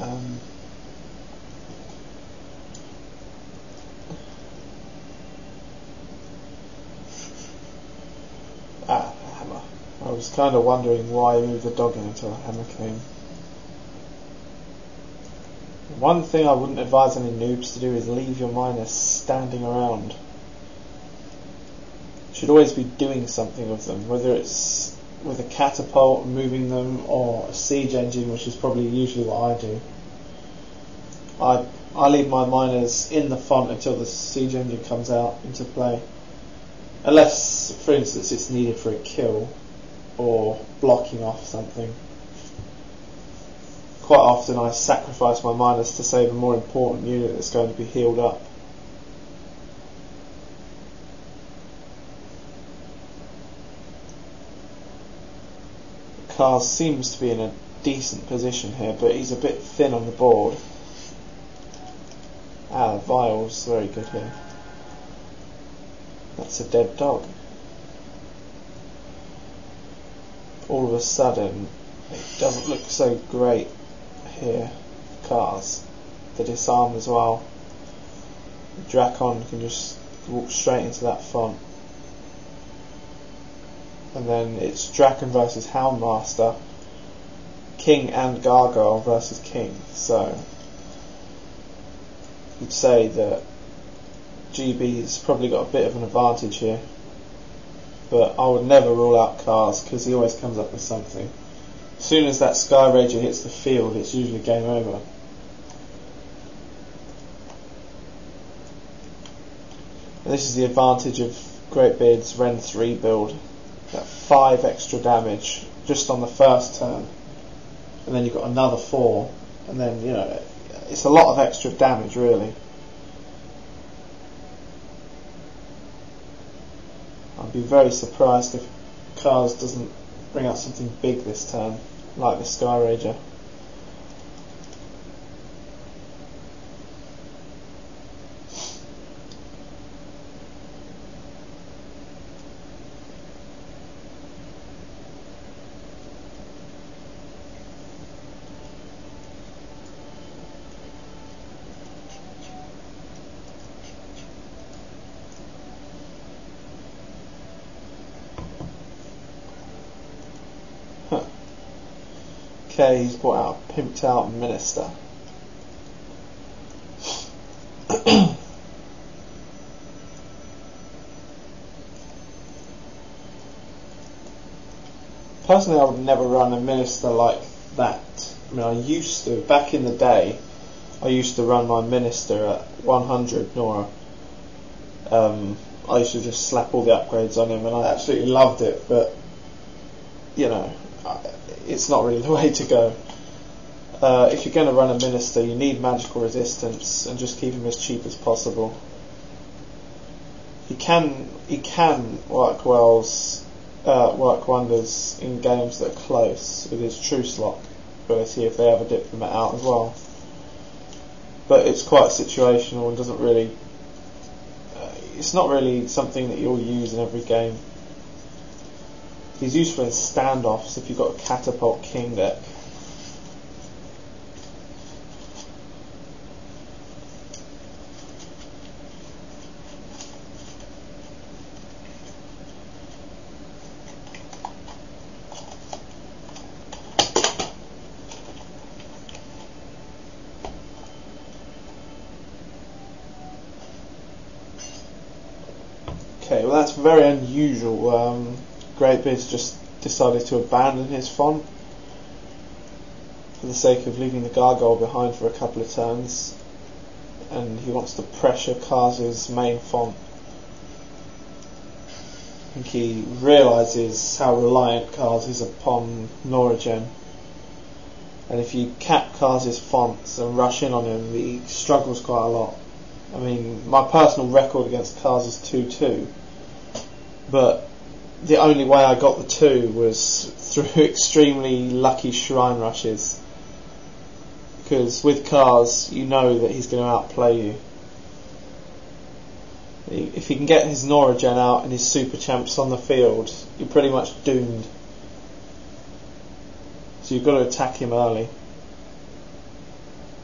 Hammer. I was kind of wondering why I moved the dog in until the hammer came. One thing I wouldn't advise any noobs to do is leave your miners standing around. You should always be doing something with them, whether it's with a catapult, moving them, or a siege engine, which is probably usually what I do. I leave my miners in the font until the siege engine comes out into play. Unless, for instance, it's needed for a kill or blocking off something. Quite often I sacrifice my miners to save a more important unit that's going to be healed up. Kahz seems to be in a decent position here, but he's a bit thin on the board. The vial's very good here. That's a dead dog. All of a sudden, it doesn't look so great here. Kahz, the disarm as well. The Drakon can just walk straight into that font. And then it's Drakon versus Houndmaster, King and Gargoyle versus King. So you'd say that GB's probably got a bit of an advantage here, but I would never rule out Kahz because he always comes up with something. As soon as that Sky Rager hits the field, it's usually game over. And this is the advantage of GreatBeard's Ren 3 build. That 5 extra damage just on the first turn, and then you've got another 4, and then, you know, it's a lot of extra damage really. I'd be very surprised if Kahz doesn't bring out something big this turn, like the Sky Rager. Okay, he's brought out a pimped out Minister. Personally, I would never run a Minister like that. I mean, I used to, back in the day, I used to run my Minister at 100 Nora. I used to just slap all the upgrades on him and I absolutely loved it, but, you know, it's not really the way to go. If you're going to run a Minister, you need magical resistance and just keep him as cheap as possible. He can work wonders in games that are close with his Truce Lock ability if they have a Diplomat out as well. But it's quite situational and doesn't really. It's not really something that you'll use in every game. He's useful in standoffs if you've got a Catapult King deck. Okay, well that's very unusual. GreatBeard's just decided to abandon his font for the sake of leaving the Gargoyle behind for a couple of turns, and he wants to pressure Kahz's main font. I think he realises how reliant Kahz is upon Noragen, and if you cap Kahz's fonts and rush in on him, he struggles quite a lot. I mean, my personal record against Kahz is 2-2, but the only way I got the 2 was through extremely lucky shrine rushes, because with Kahz you know that he's going to outplay you. If he can get his Noragen out and his super champs on the field, you're pretty much doomed. So you've got to attack him early.